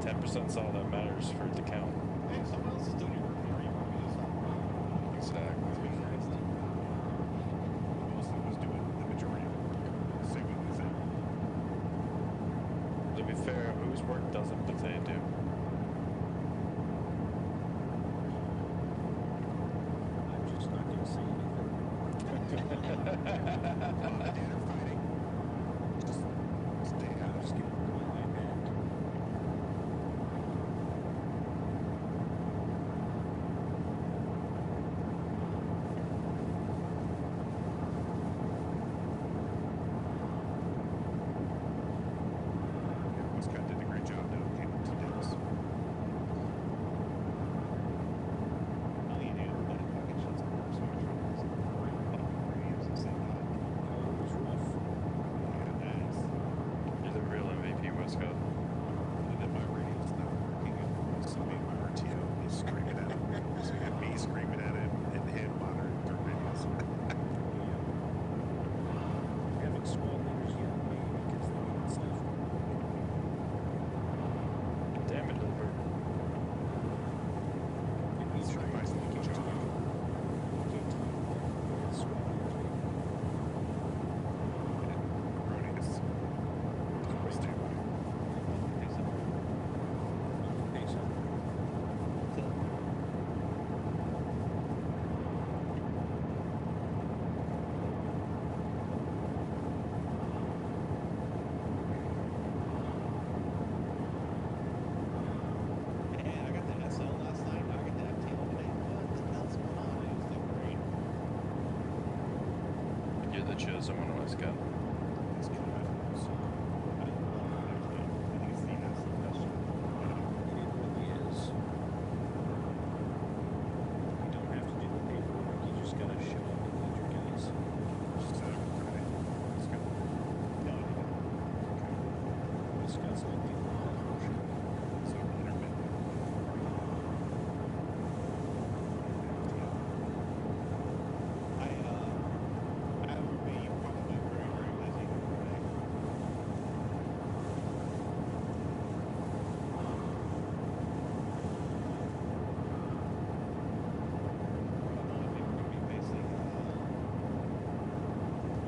10%'s all that matters for it to count. Hey, someone else is doing your work for you. Want me to stop? Exactly. Mostly was doing the majority of the work. Same with that. To be fair, whose work doesn't Bethany do? I'm just not going to say anything. They're fighting. Just stay out. I'm just going to go on my back. Scott did a great job, though. Came up to Dennis. Oh, you do. But it fucking shuts up so much for this. Radios and same time. Oh, it was rough. Yeah, nice. You're the real MVP, Westcott. And then my radio's not working. And so me and my RTO is screaming at him. So you got me screaming at him and him monitoring through radios. Having squad leaders yell at me because they need stuff. Damn it, Hilbert. And he's It's a trying nice to make little it job. time. You can't talk about the squad leaders. Brody is on standby. Hey, son. Man, I got the SL last night. Now I got the FTL today. What the hell's going on? It was like great. You're the chosen one, Westcott. It's kind of I think it's the absolute best job. It really is. You don't have to do the paperwork. You just got to show up and lead your guys. just Friday. Let's go. No, I think Scott's like the bullshit. So intermittent. I would be probably very, very busy today. I think we're going to be facing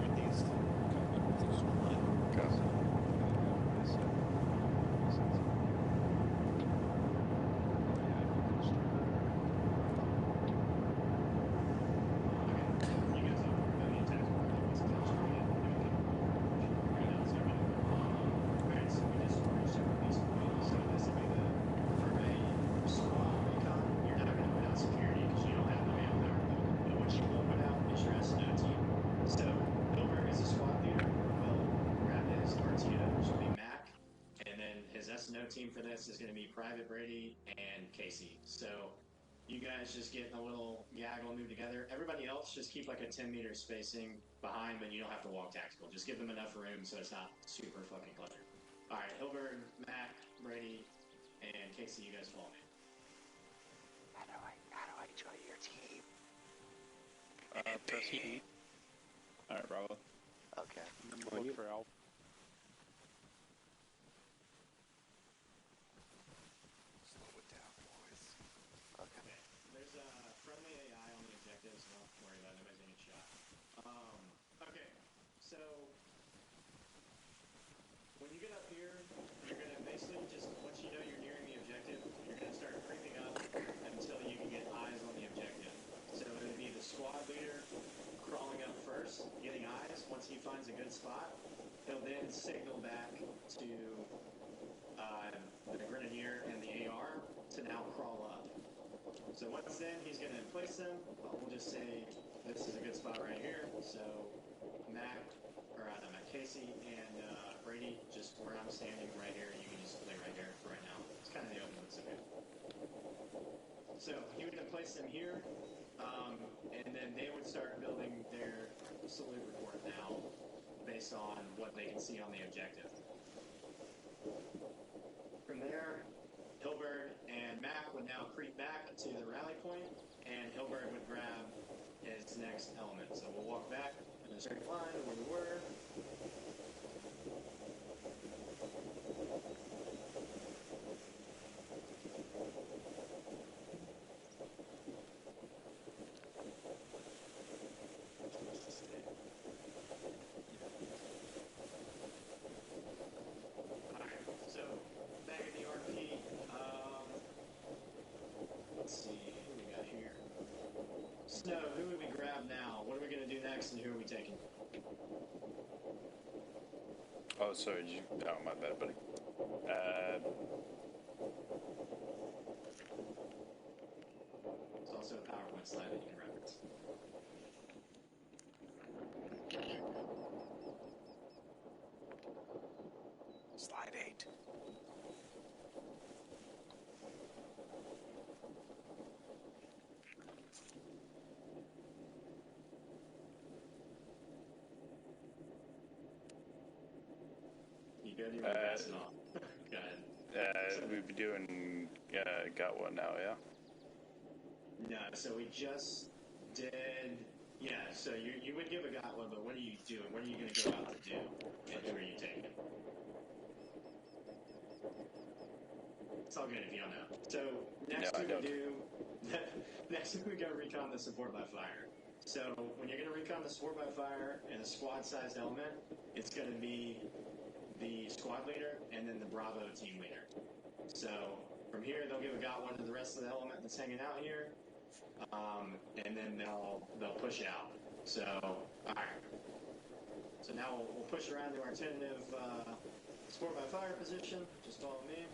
Northeast. Okay, you guys have a million times more than what's concentrated. Right now, it's everything. Alright, so we just reached out these points. So this will be the for a squad recon. You're not going to put out security because you don't have the manpower. But what you will put out is your SNO team. So Milberg is a squad leader. Will grab his RTO, which will be Mac. And then his SNO team for this is going to be Private Brady and Casey. So you guys just get in a little gaggle and move together. Everybody else just keep like a 10-meter spacing behind, but you don't have to walk tactical. Just give them enough room so it's not super fucking cluttered. All right, Hilbert, Mac, Brady, and Casey, you guys follow me. How do I join your team? Press E. Alright, Bravo. Okay. Look for Alpha. Slow it down, boys. Okay. There's a friendly AI on the objective, so don't worry about it. Nobody's gonna get shot. Okay, so when you get up here, you're gonna basically just, once you know you're nearing the objective, you're gonna start creeping up until you can get eyes on the objective. So it'll be the squad leader crawling up first, getting eyes. Once he finds a good spot, he'll then signal back to the grenadier and the AR to now crawl up. So once then, he's going to place them. We'll just say this is a good spot right here. So Mac, or not Mac, Casey and Brady, just where I'm standing right here, you can just play right here for right now. It's kind of the open, but it's okay. So he would then place them here, and then they would start building their salute report now based on what they can see on the objective. From there, Hilbert and Mac would now creep back to the rally point, and Hilbert would grab his next element. So we'll walk back in a straight line to where we were. Oh, sorry. Did you? Oh, my bad, buddy. There's also a PowerPoint slide that you can reference. Slide 8. You good? You're passing off. Go ahead. We'd be doing. Got one now, yeah. No, so we just did. Yeah, so you would give a got one, but what are you doing? What are you going to go out to do? And who are you taking? It's all good if you don't know. So next No, I we don't. do. Next we go recon the support by fire. So when you're going to recon the support by fire and a squad-sized element, it's going to be the squad leader and then the Bravo team leader. So from here, they'll give a got one to the rest of the element that's hanging out here, and then they'll push out. So all right. So now we'll push around to our tentative support by fire position. Just follow me.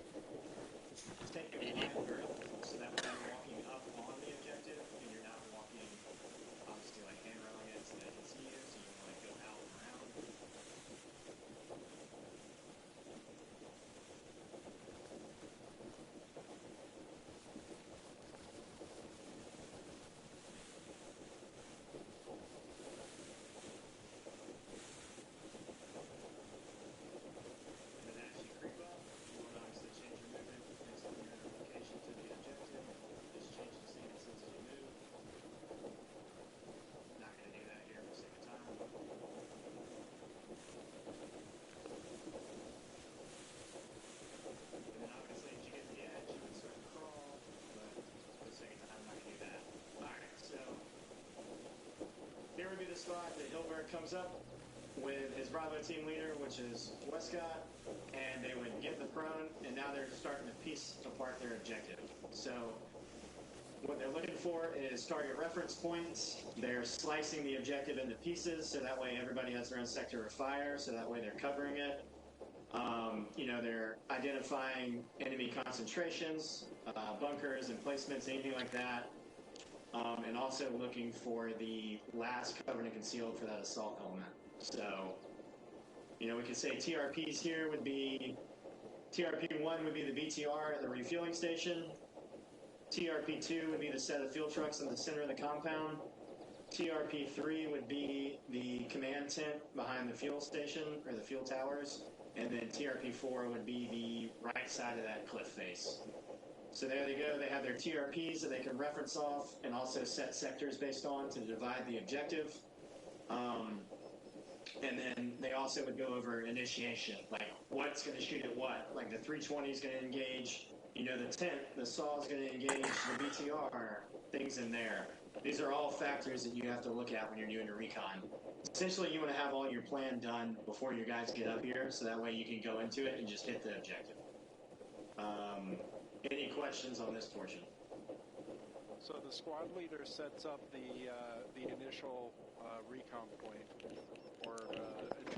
Just take a wide berth so that when you're walking up on the objective and you're not walking, obviously, like hand railing it so they can see you, so you can like go out and around. And then as you creep up, you want to obviously change your movement based on your location to the objective. Just change the stances as you move. Not going to do that here for the sake of time. And then obviously as you get to the edge, you can start to crawl, but for the sake of time, I'm not going to do that. Alright, so here would be the spot that Hilbert comes up with his Bravo team leader, which is Westcott, and they would get the prone, and now they're starting to piece apart their objective. So what they're looking for is target reference points. They're slicing the objective into pieces, so that way everybody has their own sector of fire, so that way they're covering it. They're identifying enemy concentrations, bunkers, emplacements, anything like that. And also looking for the last covered and concealed for that assault element. So, we could say TRPs here would be, TRP1 would be the BTR at the refueling station. TRP2 would be the set of fuel trucks in the center of the compound. TRP3 would be the command tent behind the fuel station, or the fuel towers. And then TRP4 would be the right side of that cliff face. So there they go. They have their TRPs that they can reference off and also set sectors based on to divide the objective. And then they also would go over initiation, like what's going to shoot at what. Like the 320 is going to engage, the tent, the SAW is going to engage the BTR, things in there. These are all factors that you have to look at when you're doing a recon. Essentially, you want to have all your plan done before your guys get up here, so that way you can go into it and just hit the objective. Any questions on this portion? So the squad leader sets up the initial recon point,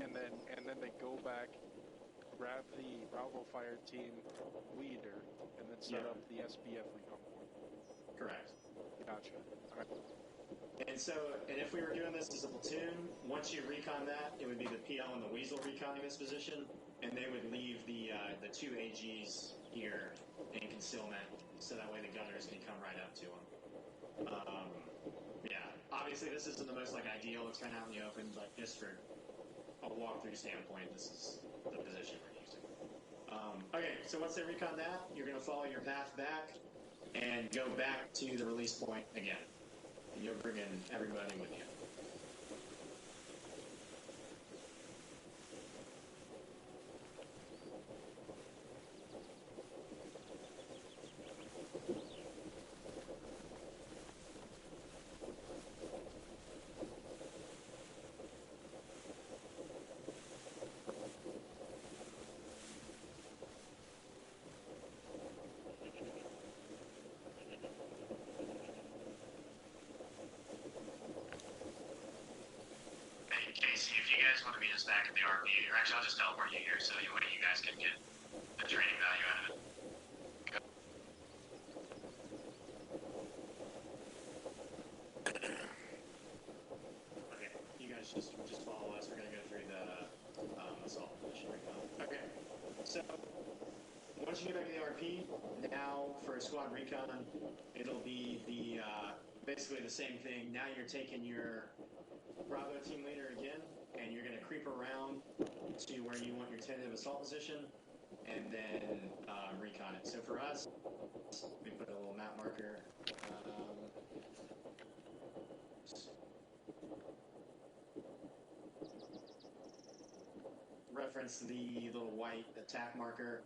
and then they go back, grab the Bravo Fire team leader, and then set up the SBF recon point. Correct. Gotcha. All right. And if we were doing this as a platoon, once you recon that, it would be the PL and the Weasel reconning this position, and they would leave the two AGs here in concealment, so that way the gunners can come right up to them. Obviously this isn't the most ideal, it's kind of out in the open, but just for a walkthrough standpoint, this is the position we're using. Okay, so once they recon that, you're going to follow your path back and go back to the release point again. You're bringing everybody with you. you guys want to meet us back at the RP, or actually I'll just teleport you here so you guys can get the training value out of it. Okay, you guys just follow us. We're gonna go through the assault mission recon. Okay, so once you get back to the RP, now for squad recon, it'll be the basically the same thing. Now you're taking your Bravo team leader again, and you're gonna creep around to where you want your tentative assault position, and then recon it. So for us, we put a little map marker. Reference the little white attack marker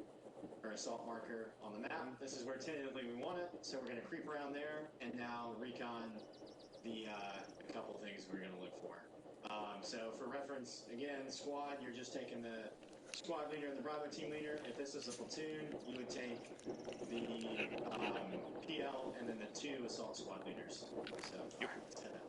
or assault marker on the map. This is where tentatively we want it, so we're going to creep around there and now recon the a couple things we're going to look for. So for reference, again, squad, you're just taking the squad leader and the Bravo team leader. If this is a platoon, you would take the PL and then the 2 assault squad leaders. So, all right, let's head out.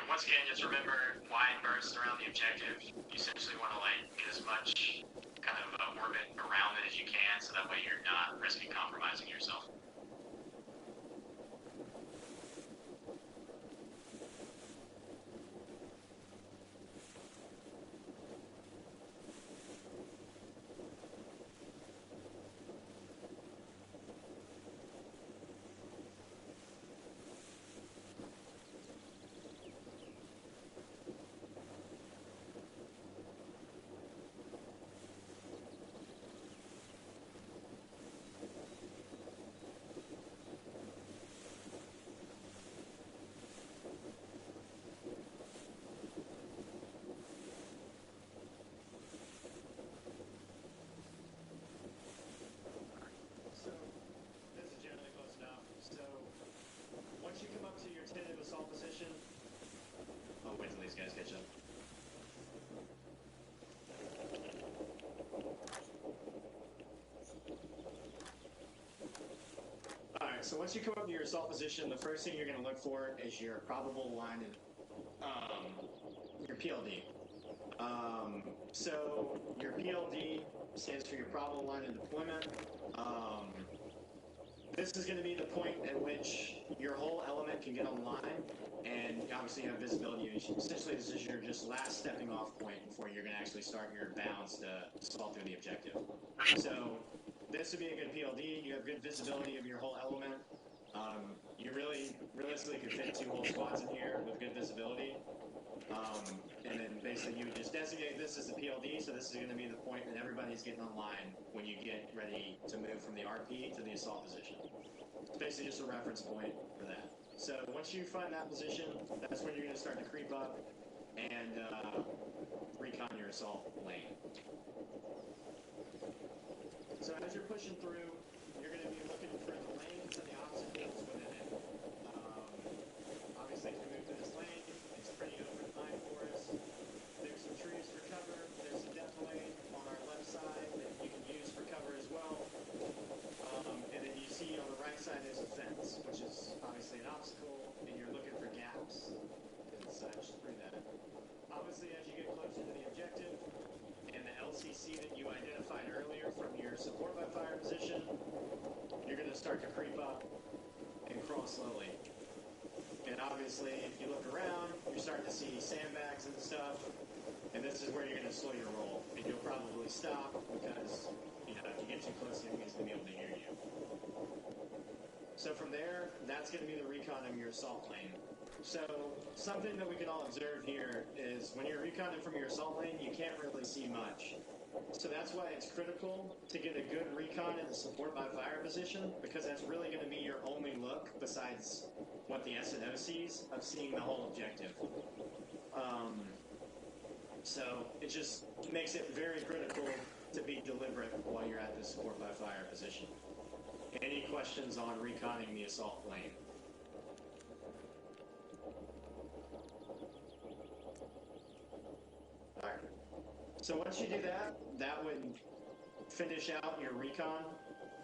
Once again, just remember wide bursts around the objective. You essentially want to get as much kind of orbit around it as you can, so that way you're not risking compromising yourself. Position. I'll wait till these guys catch up. Alright, so once you come up to your assault position, the first thing you're going to look for is your probable line of your PLD. So your PLD stands for your probable line of deployment. This is going to be the point at which your whole element can get online, and obviously you have visibility. Essentially, this is your just last stepping off point before you're going to actually start your bounds to assault through the objective. So this would be a good PLD. You have good visibility of your whole element. You really, realistically could fit 2 whole squads in here with good visibility. And then basically you would just designate this as the PLD, so this is going to be the point that everybody's getting online when you get ready to move from the RP to the assault position. It's basically just a reference point for that. So once you find that position, that's when you're going to start to creep up and recon your assault lane. So as you're pushing through, you're going to be looking for the lanes and the obstacles within it. Obviously, if we move through this lane, it's pretty open line for us. There's some trees for cover. There's a depth lane on our left side that you can use for cover as well. And then you see on the right side there's a fence, which is obviously an obstacle, and you're looking for gaps and such through that. Obviously, as you get closer to the objective, and the LCC that you identified earlier from your support by fire position, you're going to start to creep up and crawl slowly. And obviously, if you look around, you're starting to see sandbags and stuff, and this is where you're going to slow your roll. And you'll probably stop because, if you get too close, the enemy's going to be able to hear you. So from there, that's going to be the recon of your assault lane. So something that we can all observe here is when you're reconning from your assault lane, you can't really see much. So that's why it's critical to get a good recon in the support by fire position, because that's really going to be your only look besides what the SNO sees of seeing the whole objective. So it just makes it very critical to be deliberate while you're at the support by fire position. Any questions on reconning the assault lane? So once you do that, that would finish out your recon,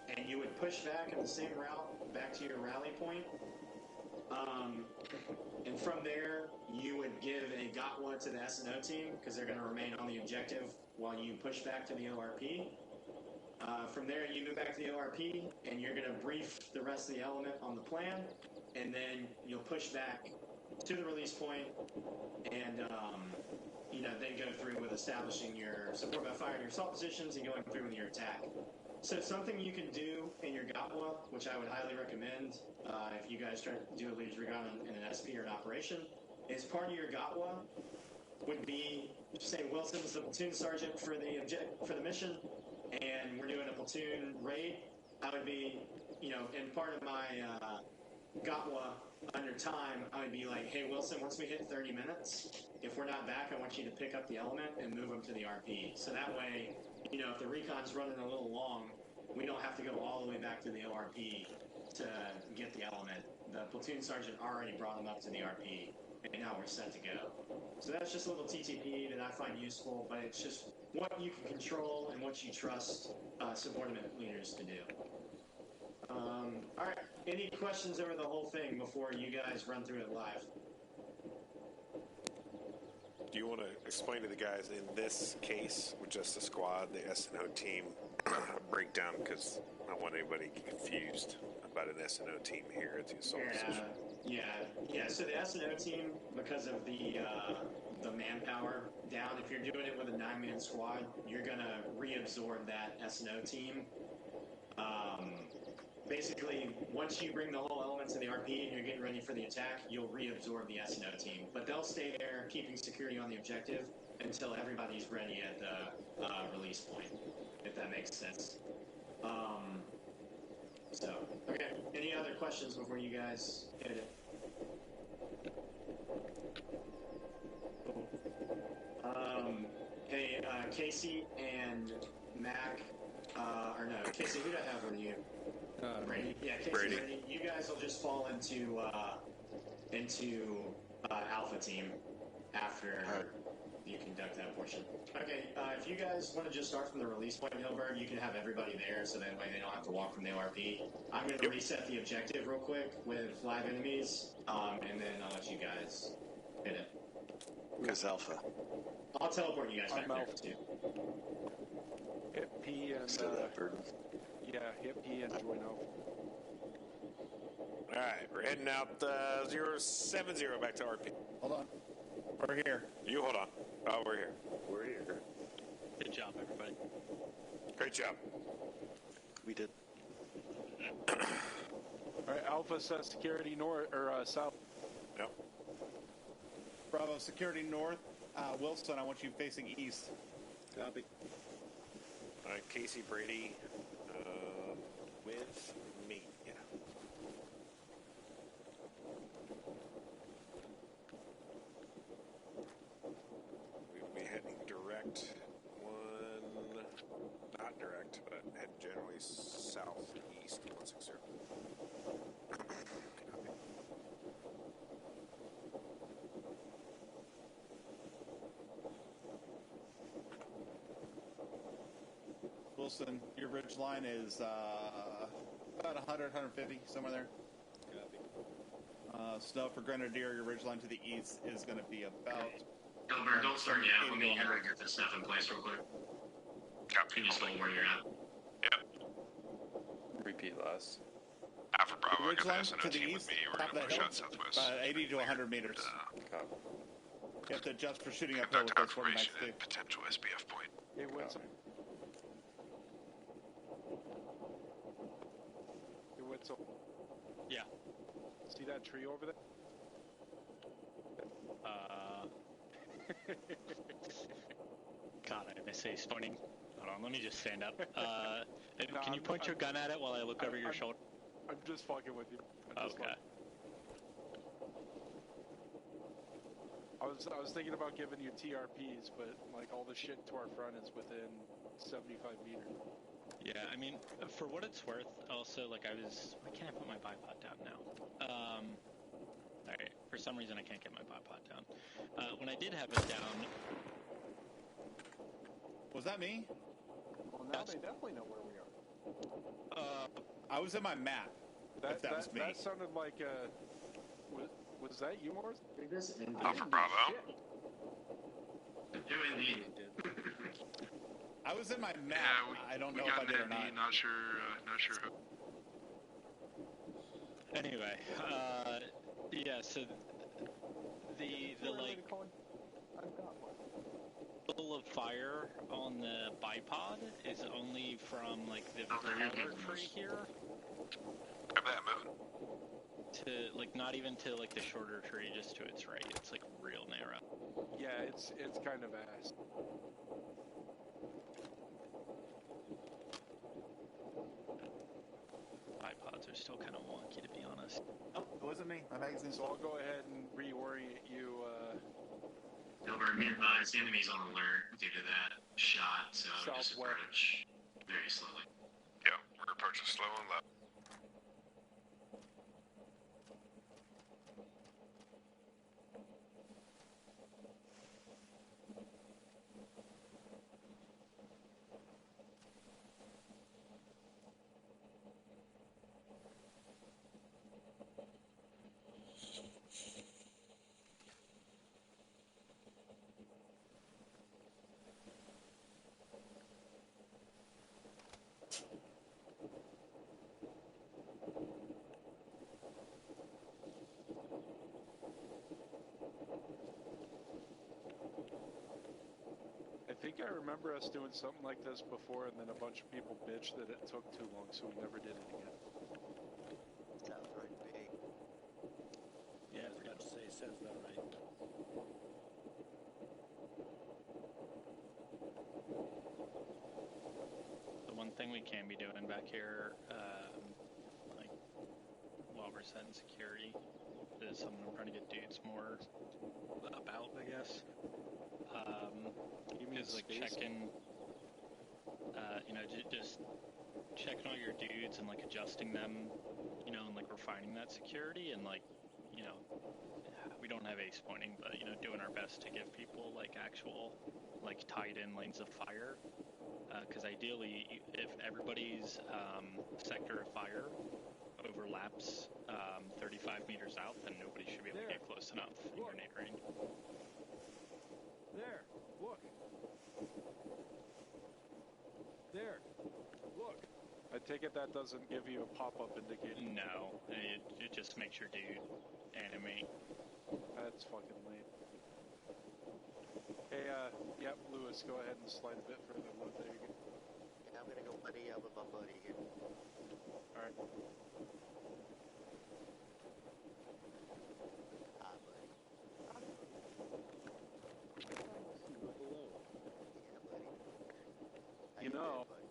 and you would push back in the same route back to your rally point. And from there, you would give a Gotwa to the S&O team, because they're going to remain on the objective while you push back to the ORP. From there, you move back to the ORP, and you're going to brief the rest of the element on the plan, and then you'll push back to the release point, and then go through with establishing your support by fire and your assault positions, and going through with your attack. So something you can do in your Gotwa, which I would highly recommend if you guys try to do a leader's recon in an SP or an operation, is part of your Gotwa would be, say, Wilson's the platoon sergeant for the mission, and we're doing a platoon raid. I would be, in part of my Gotwa under time, I would be like, hey, Wilson, once we hit 30 minutes, if we're not back, I want you to pick up the element and move them to the RP. So that way, if the recon's running a little long, we don't have to go all the way back to the ORP to get the element. The platoon sergeant already brought them up to the RP, and now we're set to go. So that's just a little TTP that I find useful, but it's just what you can control and what you trust subordinate leaders to do. All right, any questions over the whole thing before you guys run through it live? Do you want to explain to the guys in this case with just the squad, the S&O team breakdown? Because I don't want anybody to get confused about an S&O team here at the assault position. Yeah. So the S&O team, because of the manpower down, if you're doing it with a 9-man squad, you're gonna reabsorb that S&O team. Basically, once you bring the whole element to the RP and you're getting ready for the attack, you'll reabsorb the S&O team. But they'll stay there, keeping security on the objective until everybody's ready at the release point, if that makes sense. Okay. Any other questions before you guys hit it? Hey, Casey and Mac, Casey, who do I have with you? Brady. Yeah, Casey, Brady. You guys will just fall into Alpha Team after you conduct that portion. Okay, if you guys want to just start from the release point, Hilbert, you can have everybody there, so that way they don't have to walk from the ORP. I'm going to reset the objective real quick with live enemies, and then I'll let you guys hit it. Because Alpha. I'll teleport you guys back there, too. Hit P and... Still that burden. Yeah, hit P and join Alpha. Alright, we're heading out 070 back to RP. Hold on. We're here. You hold on. Oh, we're here. We're here. Good job, everybody. Great job. We did. Alright, Alpha says security north, or south. Yep. Bravo, security north. Wilson, I want you facing east. Copy. Alright, Casey, Brady, with me. Yeah. We'll be heading direct, not direct, but head generally southeast, 160. Wilson, your ridge line is about 100, 150, somewhere there. Copy. Snow for Grenadier, your ridge line to the east is going to be about... Gilbert, don't start yet. Let me get this stuff in place real quick. Copy. You just hold where you're at. Yep. Repeat last. Alpha Bravo, I ridge got the line S&O to the team with east, me. We're top going of to that push hill, out southwest. 80 to 100 meters. Copy. You have to adjust for shooting uphill with Conduct those quarterbacks, operation too. at potential SBF point. Hey, Witzel. Hey, Witzel. Yeah. See that tree over there? God, I miss a stoning. Hold on, let me just stand up. Can you point your gun at it while I look over your shoulder? I'm just fucking with you. Okay. I was thinking about giving you TRPs, but like all the shit to our front is within 75 meters. Yeah, I mean, for what it's worth, also, like why can't I put my bipod down now? Alright, for some reason I can't get my bipod down. When I did have it down, Was that me? Well, now they definitely know where we are. I was in my map. If that was me. That sounded like was that you, Morris? Alpha Bravo. You indeed. I was in my map. Yeah, I don't we know if got I did or an not. ND, not sure who. Anyway, yeah, so the like level of fire on the bipod is only from like the power tree here Grab that moving. to like not even to like the shorter tree, just to its right. It's like real narrow. Yeah, it's kind of ass. Bipods are still kind of wonky, to be honest. Oh, it wasn't me. My magazine's So I'll go ahead and reorient you. Silver, be advised, the enemy's on alert due to that shot, so just Southwest. approach very slowly. Yeah, we're approaching slow and low. I think I remember us doing something like this before, and then a bunch of people bitched that it took too long, so we never did it again. Sounds right to me. Yeah, I was about to say, sounds about right. The one thing we can be doing back here, like while we're setting security, is something I'm trying to get dudes more about, I guess. Is like checking, you know, just checking all your dudes and like adjusting them, you know, and like refining that security and like, you know, we don't have ace pointing, but you know, doing our best to give people like actual, like tied in lanes of fire. Because ideally, if everybody's sector of fire overlaps 35 meters out, then nobody should be able to get close enough in grenade range. There, look. There, look. I take it that doesn't give you a pop-up indicator. No, it just makes your dude animate. That's fucking lame. Hey, yep, Lewis, go ahead and slide a bit further low. There you go. Yeah, I'm gonna go buddy up with my buddy again. Alright. Hi, buddy. Yeah, buddy. How You know, doing, buddy?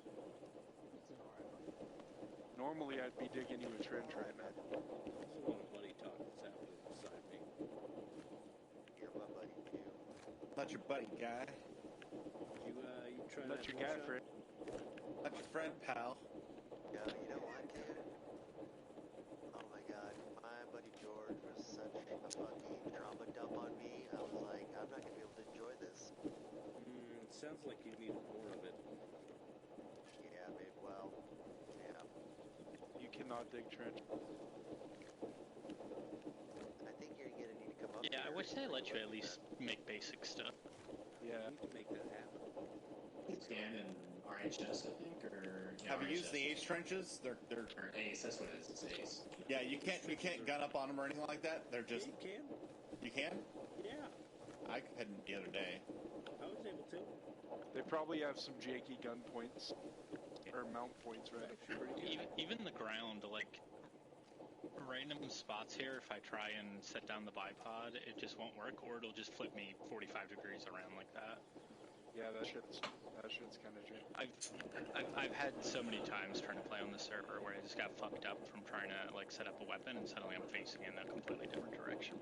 normally I'd be digging you a trench right now. There's a lot of buddy talk that's happening beside me. You're my buddy, too. Not your buddy, guy. You trying Not your guy, friend. Not your friend, pal. No, you know what, dude? Oh my god, my buddy George was such a fucking trauma dump on me. I was like, I'm not gonna be able to enjoy this. It sounds like you need more of it. Yeah, babe, well, yeah. You cannot dig trench. I think you're gonna need to come up Yeah, I here. wish they let you at least make basic stuff. Yeah. You can make that happen. Scan in RHS, I think, or yeah, Have you used RHS. the Ace trenches? They're Or Ace? That's what it is. It's Ace. yeah. You can't gun up on them or anything like that. They're just You can. you can. Yeah, I couldn't the other day. I was able to. They probably have some janky gun points. Or mount points, right? Even the ground, like random spots here, if I try and set down the bipod, it just won't work, or it'll just flip me 45 degrees around like that. Yeah, that shit's kind of janky. I've had so many times trying to play on the server where I just got fucked up from trying to like set up a weapon, and suddenly I'm facing in a completely different direction,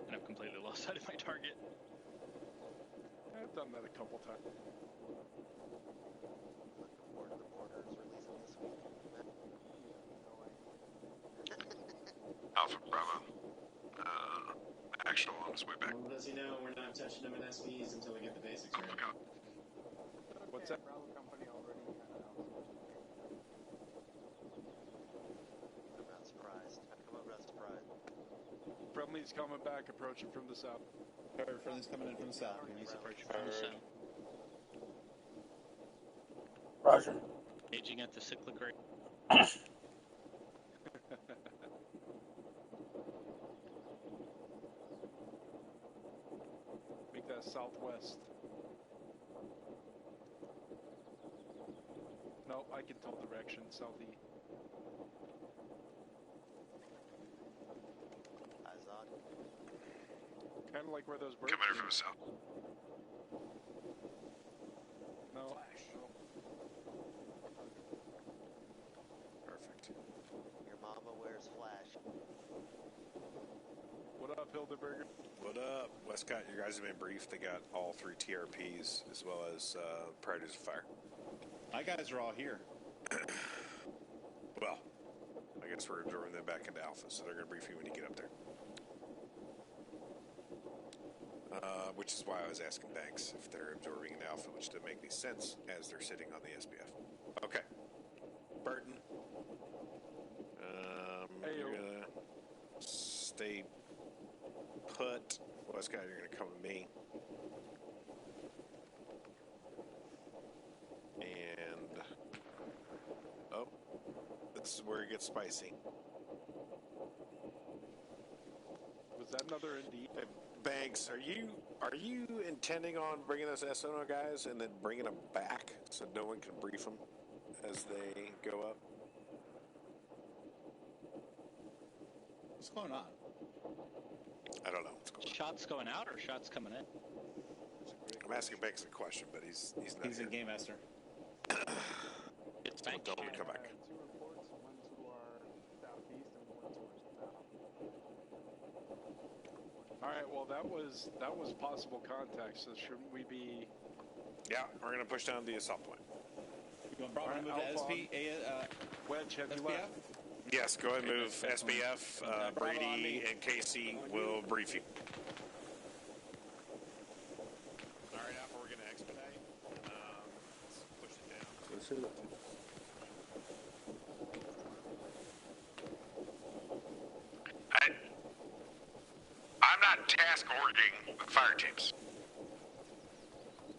and I've completely lost sight of my target. I've done that a couple times. Looking forward to the borders releasing this week. Alpha Bravo. Actual on his way back. Well, does he know we're not touching them in SPs until we get the basics Oh right? my god. What's Shell company already kind of outsourced it. I'm not surprised. How come I'm not surprised? Friendly's coming back, approaching from the south. Friendly's coming in from the south. He's approaching from the south. Roger. Aging at the cyclic rate. Make that southwest. No, I can tell direction, southeast. Eyes on. Kind of like where those birds Coming in are. from the south. No. Perfect. Your mama wears flash. What up, Hildeberger? What up? Westcott, you guys have been briefed. They got all 3 TRPs as well as Predators of Fire. My guys are all here. Well, I guess we're absorbing them back into Alpha, so they're going to brief you when you get up there. Which is why I was asking Banks if they're absorbing into Alpha, which doesn't make any sense as they're sitting on the SBF. Okay. Burton. You're going to stay put. Westcott, you're going to come with me. And oh, this is where it gets spicy. Was that another ND? Hey, Banks, are you intending on bringing those SONO guys and then bringing them back so no one can brief them as they go up? What's going on? I don't know what's going on. Shots going out or shots coming in? I'm asking Banks a question, but he's not. He's a game master. It's So Banks. don't let me come back. 2 reports, one to our southeast and one to our south. All right. Well, that was possible contact. So shouldn't we be? Yeah, we're going to push down the assault point. You want Bravo to move Alpha to Wedge, have you SPF? left? Yes, go ahead and move SBF. Brady and Casey will brief you. All right, Alpha, we're going to expedite. Let's push it down. I'm not task ordering the fire teams.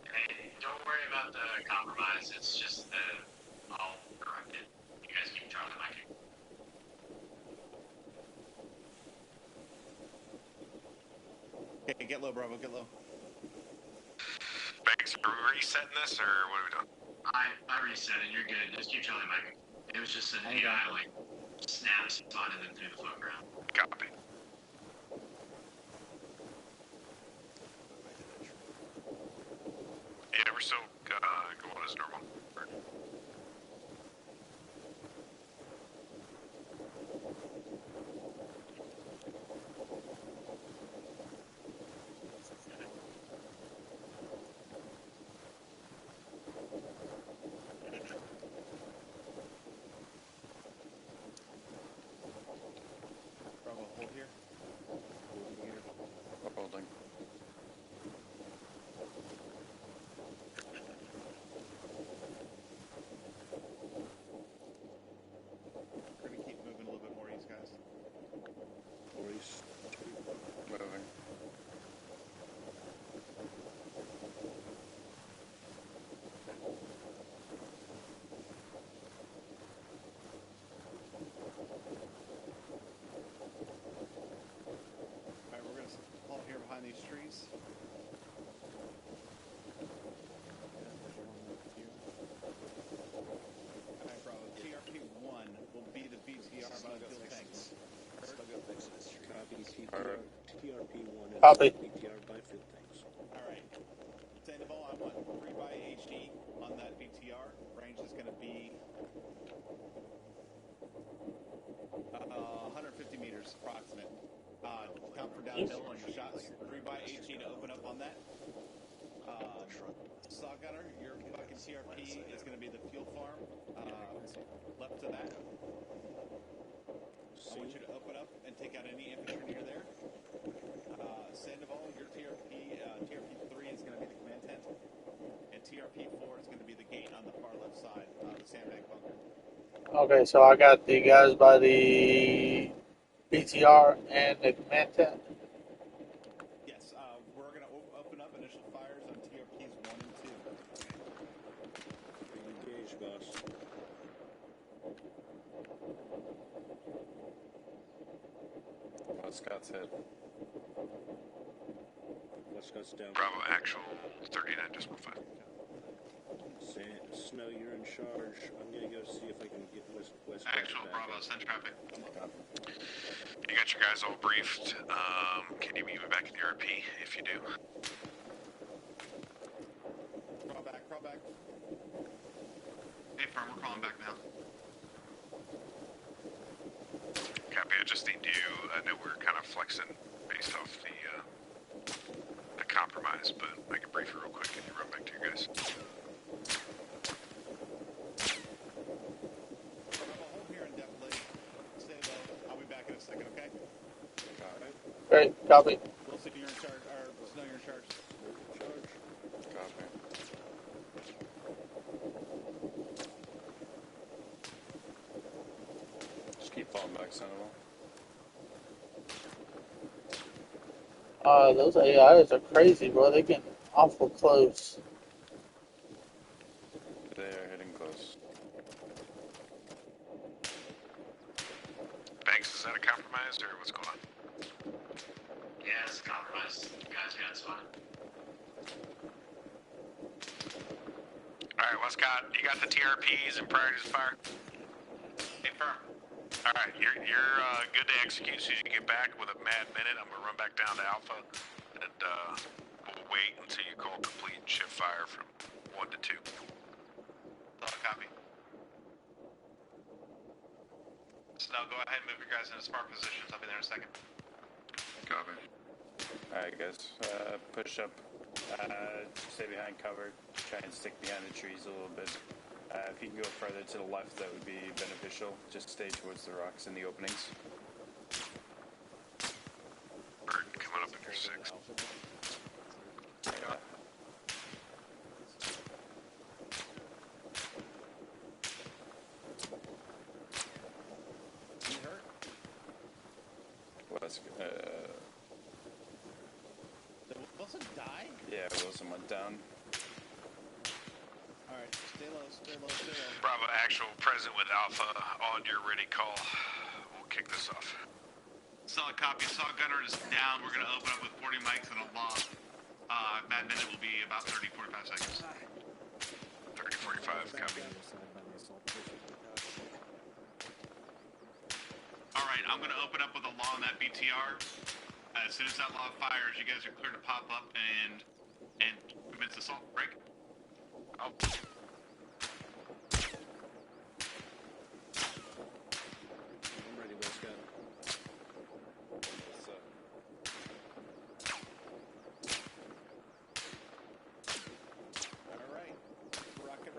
Hey, don't worry about the compromise. It's just that I'll correct it. You guys keep trying to like it. Okay, get low, Bravo, get low. Banks, are we resetting this, or what are we doing? I reset it. You're good. Just keep telling Mike. It was just an AI like snapshot and then through the foot ground. Copy. Yeah, we're still going as normal. Bravo, hold here. Holding. We're going to keep moving a little bit more east, guys. Moving. Alright, we're going to halt here behind these trees. Alright, Bravo. TRP-1 will be the BTR by the fuel tanks. Copy. Alright. Sandoval, I want 3 by HD on that BTR. Range is going to be 150 meters approximate. Count for downhill on your shots. 3 by HD to open up on that. Saw Gunner, your fucking CRP is going to be the fuel farm. Left to that. I want you to open up and take out any infantry near there. Sandoval, your TRP 3 is going to be the command tent. And TRP-4 is going to be the gate on the far left side, the sandbag bunker. Okay, so I got the guys by the BTR and the command tent. Yes, we're going to open up initial fires on TRPs 1 and 2. Engage, boss. Scott's hit. Scott's down. Bravo, actual 39.5. Snow, you're in charge. I'm gonna go see if I can get West. Actual Bravo, send traffic. You got your guys all briefed. Can you meet me back in the RP if you do? Crawl back. Hey, firm, we're calling back now. Copy, I just need you. I know we're kind of flexing based off the compromise, but I can brief you real quick and you run back to your guys. Hold here indefinitely. Stay low. I'll be back in a second, okay? Great, copy. Wilson, you're in charge. Or Snow, you're in charge. Copy. Just keep falling back, Sentinel. Those AIs are crazy, bro. They getting awful close. They are hitting close. Banks, is that a compromise or what's going on? Yeah, it's a compromise. You guys got spotted. Alright, Westcott, you got the TRPs and priorities of fire? Hey, firm. Alright, you're good to execute as soon as you get back with a mad minute. I'm gonna run back down to Alpha and we'll wait until you call complete and shift fire from 1 to 2. Copy. Snow, go ahead and move your guys into smart positions. I'll be there in a second. Copy. Alright, guys. Push up. Stay behind cover. Try and stick behind the trees a little bit. If you can go further to the left, that would be beneficial. Just stay towards the rocks in the openings. Bird coming up in your 6. Yeah. You hurt? Well, that's Did Wilson die? yeah, Wilson went down. Alright, stay low. Bravo, actual present with Alpha on your ready call. We'll kick this off. Solid copy. Saw gunner is down. We're going to open up with 40 mics and a log. That minute will be about 30-45 seconds. 30-45, copy. Alright, I'm going to open up with a law on that BTR. As soon as that law fires, you guys are clear to pop up and commence assault. Break. Oh. I'm ready, Westcott. What's up? Alright. Rocket.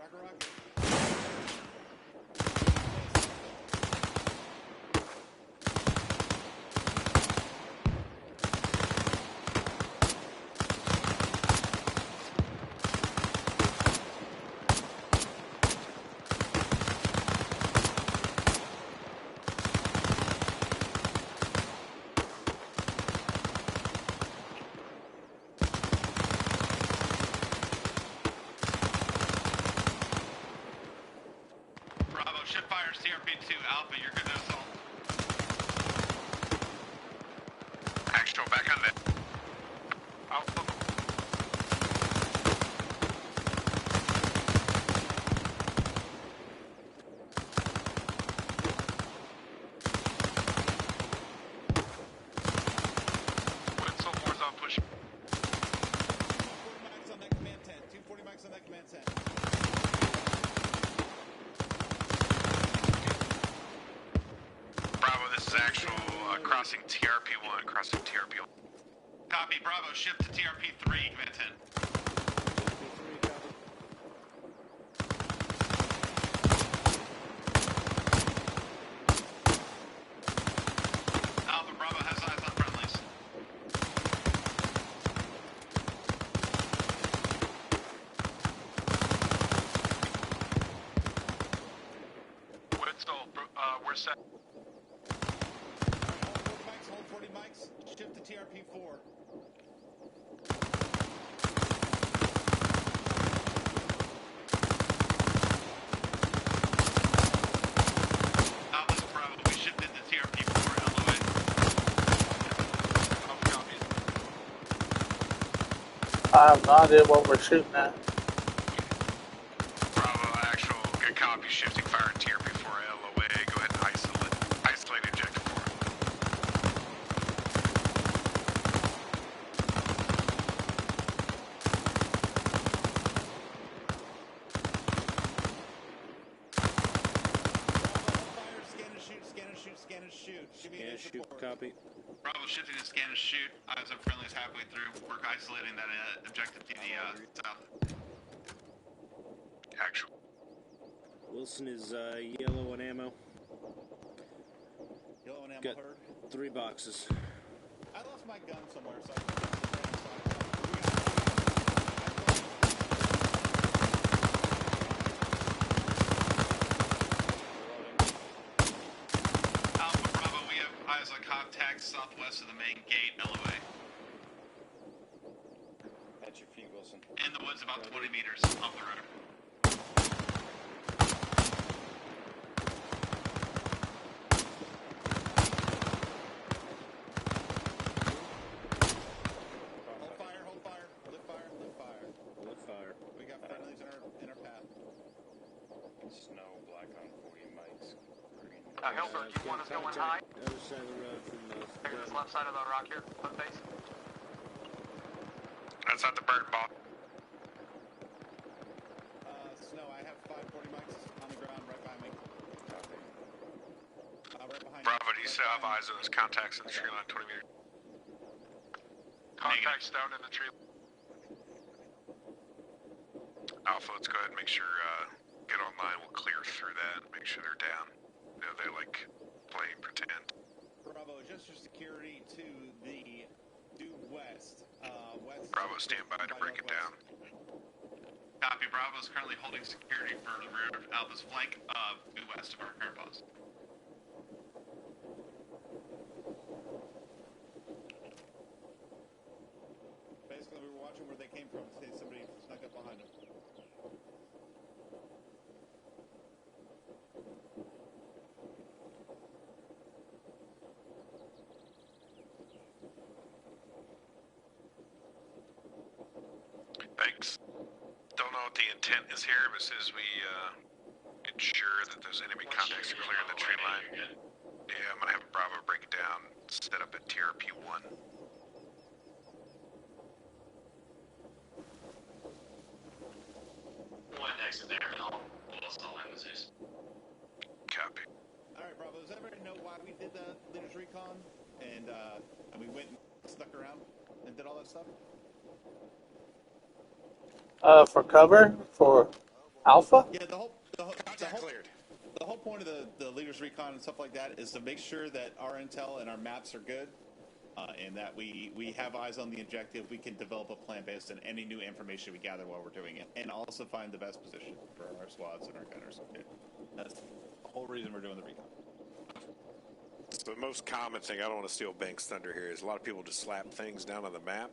TRP-2 Alpha, you're good to assault. Actual, back on that. Alpha. Wetzel, more's on push. 40 mics on that command tent. 240 mics on that command tent. Bravo, this is actual crossing TRP-1, crossing TRP-1. Copy, Bravo, shift to TRP-3, command 10. Alpha, Bravo has eyes on friendlies. we're set. Hold 40 mics. Shift to TRP4. Alpha's Bravo, we shifted to TRP4 LOA. I have no idea what we're shooting at. Bravo, actual, good copy, shifting fire to TRP4 LOA. Go ahead and isolate objective 4. Scan and shoot. Give me Scan an and shoot, copy. Bravo shifting to scan and shoot. Eyes up friendlies halfway through. We're isolating that objective to the south. Actual. Wilson is yellow on ammo. Yellow and ammo Got heard. 3 boxes. I lost my gun somewhere, so I Alpha Bravo, we have eyes on contact southwest of the main gate, LOA. At your feet, Wilson. In the woods about 20 meters off the road. hold fire. Lift fire. Lit fire. We got friendlies in our path. Snow, black on 40 mics. Green. Hilbert, do you want us going high? Other side of the road from Take this left side of the rock here, foot face. That's not the bird ball. Snow, I have 540 mics on the ground right behind me. Right behind Bravo, do you still have eyes on those contacts in the tree line 20 meters? Contacts down in the tree. Alpha, let's go ahead and make sure, get online. We'll clear through that. Make sure they're down. You know, they like playing pretend. Bravo, adjust your security to the due west. West. Bravo, stand by to break it down. Copy. Bravo is currently holding security for the rear of Alpha's flank due west of our current post. Basically, we were watching where they came from. See somebody snuck up behind them. Thanks. Don't know what the intent is here, but as soon as we ensure that those enemy contacts are clear in the tree line, yeah, I'm gonna have Bravo break it down, set up at TRP1. One exit there, and we'll install in the Zeus. Copy. Alright, Bravo, does everybody know why we did the Leaders Recon? And we went and snuck around and did all that stuff? For cover? For Alpha? Yeah, the whole point of the Leaders Recon and stuff like that is to make sure that our intel and our maps are good, and that we have eyes on the objective. We can develop a plan based on any new information we gather while we're doing it, and also find the best position for our squads and our gunners. That's the whole reason we're doing the recon. So the most common thing, I don't want to steal Bank's thunder here, is a lot of people just slap things down on the map,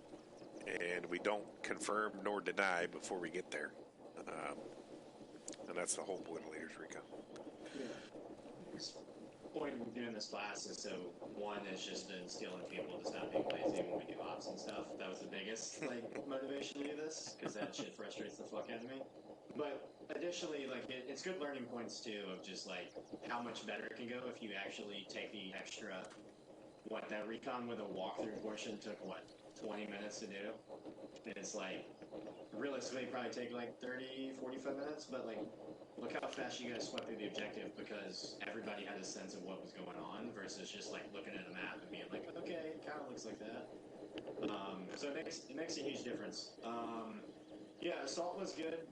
and we don't confirm nor deny before we get there. And that's the whole point of Leaders Recon. Point of doing this class is so one is just instilling people to stop being lazy when we do ops and stuff. That was the biggest motivation to do this, because that shit frustrates the fuck out of me. But additionally, it's good learning points too of just how much better it can go if you actually take the extra. That recon with a walkthrough portion took 20 minutes to do. And it's realistically probably take 30, 45 minutes, but look how fast you guys swept through the objective because everybody had a sense of what was going on versus just looking at a map and being okay, it kind of looks like that. So it makes a huge difference. Yeah, assault was good.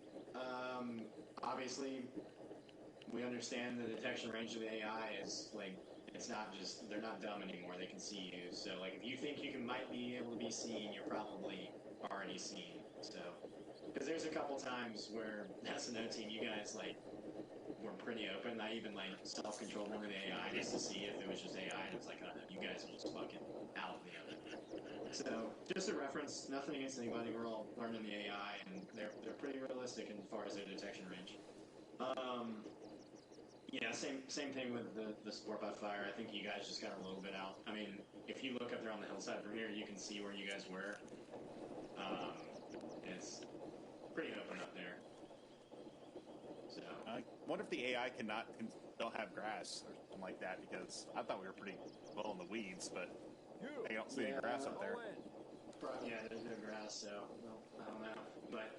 Obviously, we understand the detection range of the AI is it's not just, they're not dumb anymore, they can see you. So if you think you might be able to be seen, you're probably already seen. So, because there's a couple times where as an O team, you guys were pretty open. I even like self-controlled one of the AI just to see if it was just AI, and it's like, you guys are just fucking out in the open. So, just a reference, nothing against anybody. We're all learning the AI, and they're pretty realistic as far as their detection range. Yeah, same thing with the support by fire. I think you guys just got a little bit out. I mean, if you look up there on the hillside from here, you can see where you guys were. It's pretty open up there. So I wonder if the AI don't have grass or something like that, because I thought we were pretty well in the weeds, but I don't see any grass up there. Yeah, there's no grass, so I don't know. But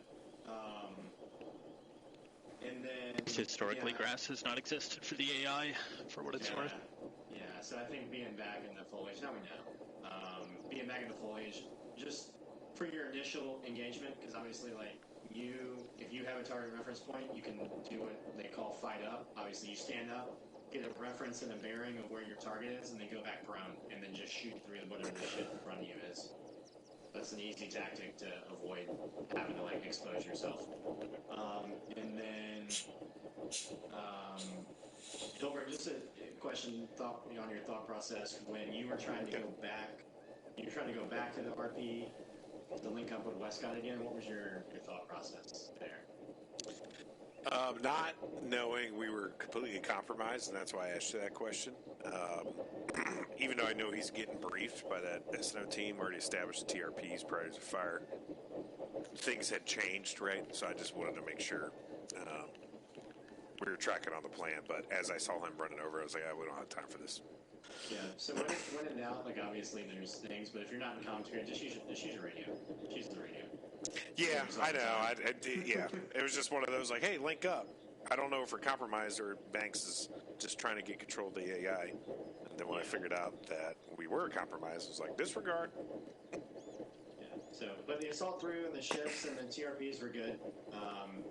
and then historically, grass has not existed for the AI, for what it's worth. Yeah, so I think being back in the foliage, now we know. Being back in the foliage, just for your initial engagement, because obviously, like, if you have a target reference point, you can do what they call fight up. Obviously, you stand up, get a reference and a bearing of where your target is, and then go back prone, and then just shoot through whatever the shit in front of you is. That's an easy tactic to avoid having to, like, expose yourself. And then, Hilbert, just a question on your thought process when you were trying to go back. You were trying to go back to the RP to link up with Westcott again. What was your thought process there? Not knowing we were completely compromised, and that's why I asked you that question. Even though I know he's getting briefed by that SNO team, already established the TRPs prior to fire, things had changed, right? So I just wanted to make sure we were tracking on the plan. But as I saw him running over, I was like, we don't have time for this. Yeah, so when in doubt, like, obviously there's things, but if you're not in commentary, just use your radio. Just use the radio. Yeah, I know. Yeah, it was just one of those, like, hey, link up. I don't know if we're compromised or Banks is just trying to get control of the AI. And then when I figured out that we were compromised, I was like, disregard. Yeah, so, but the assault through and the ships and the TRPs were good.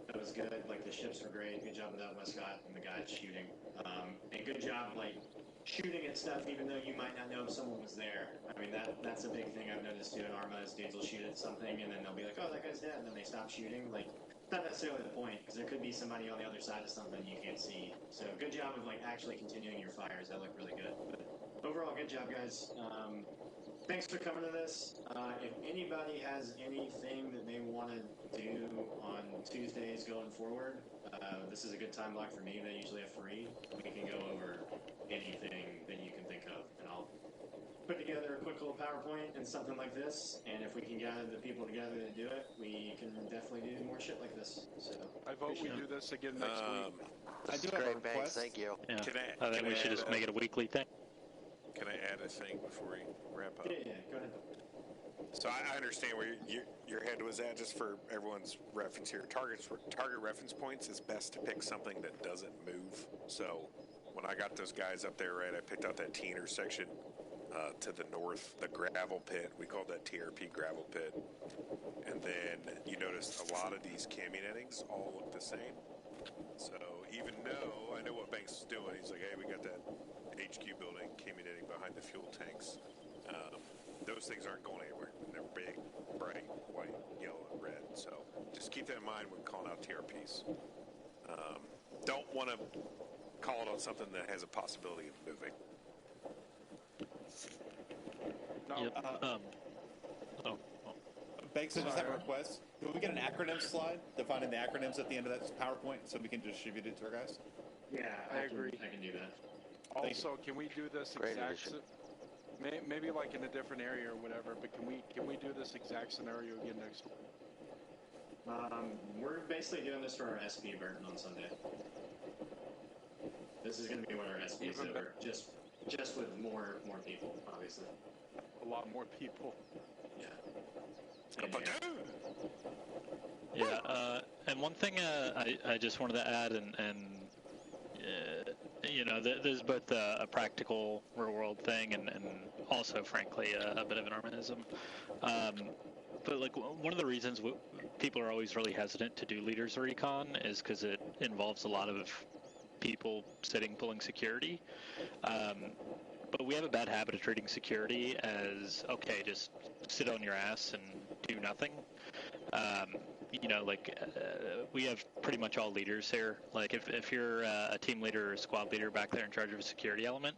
That was good. Like, the ships were great. Good job with that, Westcott, and the guys shooting. And good job, like, shooting at stuff even though you might not know if someone was there. I mean, that's a big thing I've noticed too in Arma is dudes will shoot at something and then they'll be like, oh, that guy's dead, and then they stop shooting. Like, not necessarily the point, because there could be somebody on the other side of something you can't see. So good job of, like, actually continuing your fires. That looked really good. But overall, good job, guys. Thanks for coming to this. If anybody has anything that they want to do on Tuesdays going forward, this is a good time block for me. They usually have free. We can go over anything that you can think of, and I'll put together a quick little PowerPoint and something like this, and if we can gather the people together to do it, we can definitely do more shit like this. So I vote we do this again next week. I do have a request. Thank you. Yeah. I think we should just make it a weekly thing. Can I add a thing before we wrap up? Yeah, go ahead. So I understand where your head was at. Just for everyone's reference here, target reference points is best to pick something that doesn't move. So when I got those guys up there, right, I picked out that T intersection to the north, the gravel pit. We called that TRP gravel pit. And then you notice a lot of these camionetings all look the same. So even though I know what Banks is doing, he's like, hey, we got that HQ building camionetting behind the fuel tanks. Those things aren't going anywhere. They're big, bright, white, yellow, and red. So just keep that in mind when calling out TRPs. Don't want to call it on something that has a possibility of moving. Banks, I just have a request. Can we get an acronym slide defining the acronyms at the end of that PowerPoint so we can distribute it to our guys? Yeah, I agree. I can do that. Also, can we do this maybe like in a different area or whatever, but can we do this exact scenario again next week? We're basically doing this for our SP Burton on Sunday. This is going to be one of our SPs over, just with more people, obviously. A lot more people. Yeah. Yeah, and one thing I just wanted to add, and you know, there's both a practical real-world thing and also, frankly, a bit of an Armanism. But, like, one of the reasons people are always really hesitant to do leaders recon is because it involves a lot of people pulling security. But we have a bad habit of treating security as, okay, just sit on your ass and do nothing. You know, like, we have pretty much all leaders here. Like if you're a team leader or a squad leader back there in charge of a security element,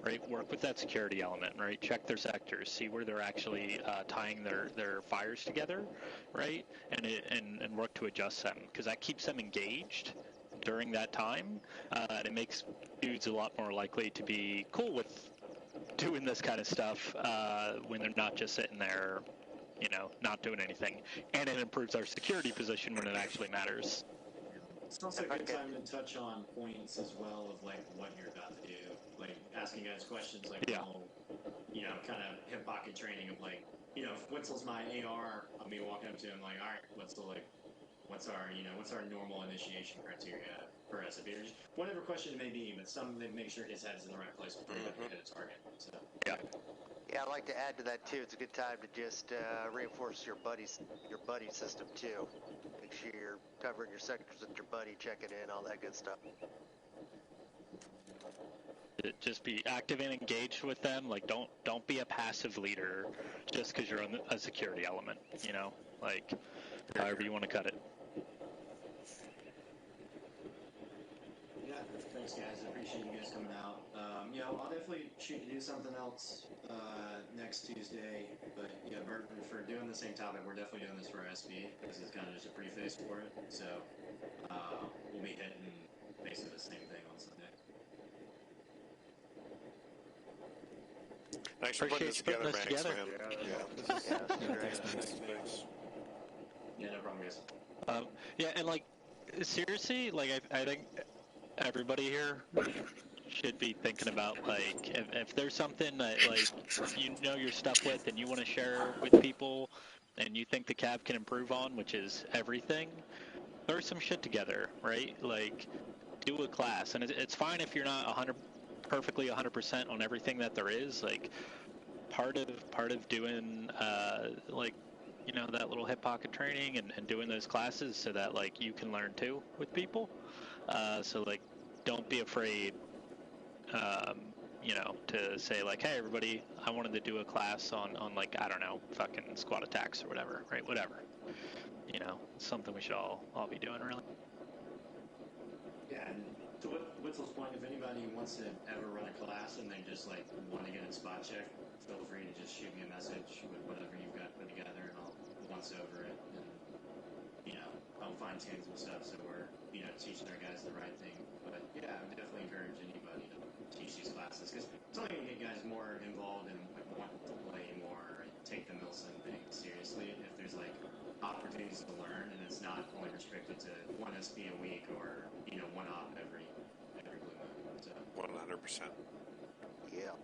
right, work with that security element, right? Check their sectors, see where they're actually tying their fires together, right? And work to adjust them, because that keeps them engaged during that time, and it makes dudes a lot more likely to be cool with doing this kind of stuff when they're not just sitting there, you know, not doing anything. And it improves our security position when it actually matters. It's also a good time to touch on points as well of like what you're about to do, like asking guys questions like, well, you know, kind of hip pocket training of like, you know, if Witzel's my AR, I'll be walking up to him like, all right, Witzel, like, what's our normal initiation criteria for SFB, or just whatever question it may be, but something that make sure his head's in the right place before you hit a target. So Yeah, I'd like to add to that too. It's a good time to just reinforce your buddy system too. Make sure you're covering your sectors with your buddy, checking in, all that good stuff. Just be active and engaged with them. Like, don't be a passive leader just because you're on a security element. You know, like however you want to cut it. Yeah, thanks guys. I appreciate you guys coming out. You know, I'll definitely shoot to do something else next Tuesday. But yeah, Burton, for doing the same topic, we're definitely doing this for SB. This is kind of just a preface for it. So we'll be hitting basically the same thing on Sunday. Thanks for putting this together, Max, man. Yeah, no problem, guys. Yeah, and like seriously, like I think everybody here should be thinking about, like, if there's something that, like, you know your stuff with and you want to share with people and you think the cab can improve on, which is everything, throw some shit together, right? Like, do a class. And it's fine if you're not perfectly 100% on everything that there is. Like, part of doing, like, you know, that little hip pocket training and doing those classes so that, like, you can learn too with people. So, like, don't be afraid, you know, to say, like, hey, everybody, I wanted to do a class on like, I don't know, fucking squad attacks or whatever, right? Whatever. You know, it's something we should all be doing, really. Yeah, and to Witzel's point, if anybody wants to ever run a class and they just, like, want to get a spot check, feel free to just shoot me a message with whatever you've got put together, and I'll once over it, and, you know, I'll fine tune some stuff so we're, you know, teaching our guys the right thing. But yeah, I would definitely encourage anybody to teach these classes, because it's only going to get guys more involved and like, want to play more and take the Milson thing seriously if there's like opportunities to learn, and it's not only restricted to one SP a week or, you know, one op every blue moon. So 100%. Yeah.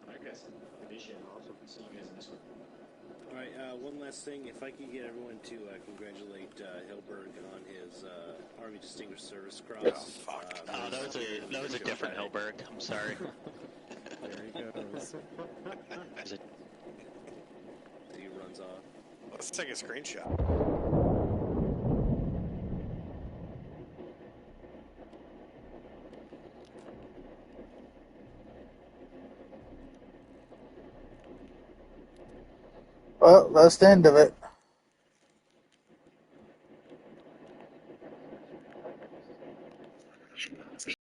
Alright guys, appreciate it. Awesome. See you guys in Discord. Alright, one last thing. If I could get everyone to congratulate Hilberg on his Army Distinguished Service Cross. Oh, fuck. That was a different Hilberg. I'm sorry. There he goes. He runs off. Let's take a screenshot. Well, that's the end of it.